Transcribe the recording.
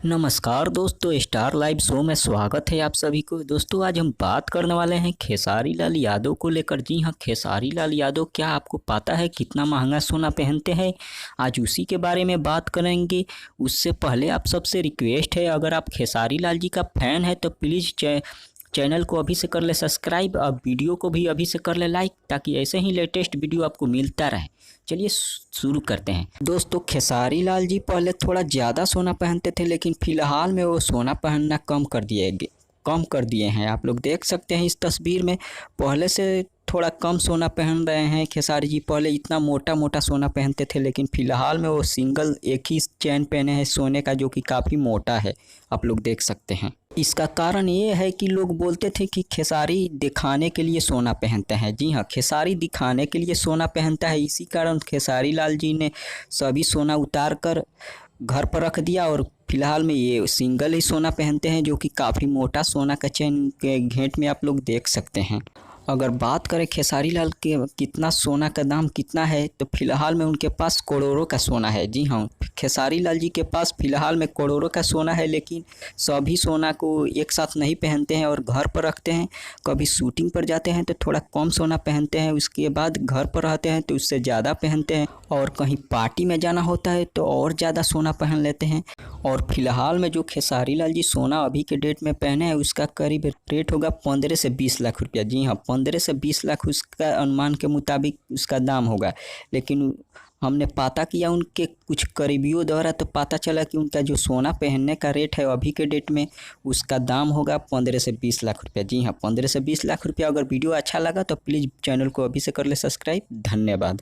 नमस्कार दोस्तों, star live show में स्वागत है आप सभी को। दोस्तों आज हम बात करने वाले हैं खेसारी लाल यादव को लेकर। जी हां, खेसारी लाल यादव क्या आपको पता है कितना महंगा सोना पहनते हैं? आज उसी के बारे में बात करेंगे। उससे पहले आप सबसे रिक्वेस्ट है, अगर आप खेसारी लाल जी का फैन है तो प्लीज़ चैनल को अभी से कर ले सब्सक्राइब और वीडियो को भी अभी से कर ले लाइक, ताकि ऐसे ही लेटेस्ट वीडियो आपको मिलता रहे। चलिए शुरू करते हैं। दोस्तों खेसारी लाल जी पहले थोड़ा ज़्यादा सोना पहनते थे, लेकिन फ़िलहाल में वो सोना पहनना कम कर दिए हैं। आप लोग देख सकते हैं इस तस्वीर में, पहले से थोड़ा कम सोना पहन रहे हैं खेसारी जी। पहले इतना मोटा मोटा सोना पहनते थे, लेकिन फ़िलहाल में वो सिंगल एक ही चैन पहने हैं सोने का, जो कि काफ़ी मोटा है। आप लोग देख सकते हैं। इसका कारण ये है कि लोग बोलते थे कि खेसारी दिखाने के लिए सोना पहनते हैं। जी हाँ, खेसारी दिखाने के लिए सोना पहनता है। इसी कारण खेसारी लाल जी ने सभी सोना उतार कर घर पर रख दिया और फिलहाल में ये सिंगल ही सोना पहनते हैं, जो कि काफ़ी मोटा सोना का चैन के घेंट में आप लोग देख सकते हैं। अगर बात करें खेसारी लाल के कितना सोना का दाम कितना है, तो फिलहाल में उनके पास करोड़ों का सोना है। जी हाँ, खेसारी लाल जी के पास फिलहाल में करोड़ों का सोना है, लेकिन सभी सोना को एक साथ नहीं पहनते हैं और घर पर रखते हैं। कभी शूटिंग पर जाते हैं तो थोड़ा कम सोना पहनते हैं, उसके बाद घर पर रहते हैं तो उससे ज़्यादा पहनते हैं, और कहीं पार्टी में जाना होता है तो और ज़्यादा सोना पहन लेते हैं। और फिलहाल में जो खेसारी लाल जी सोना अभी के डेट में पहने हैं, उसका करीब रेट होगा 15 से 20 लाख रुपया। जी हाँ, 15 से 20 लाख उसका अनुमान के मुताबिक उसका दाम होगा। लेकिन हमने पता किया उनके कुछ करीबियों द्वारा, तो पता चला कि उनका जो सोना पहनने का रेट है अभी के डेट में, उसका दाम होगा 15 से 20 लाख रुपया। जी हाँ, 15 से 20 लाख रुपया। अगर वीडियो अच्छा लगा तो प्लीज़ चैनल को अभी से कर ले सब्सक्राइब। धन्यवाद।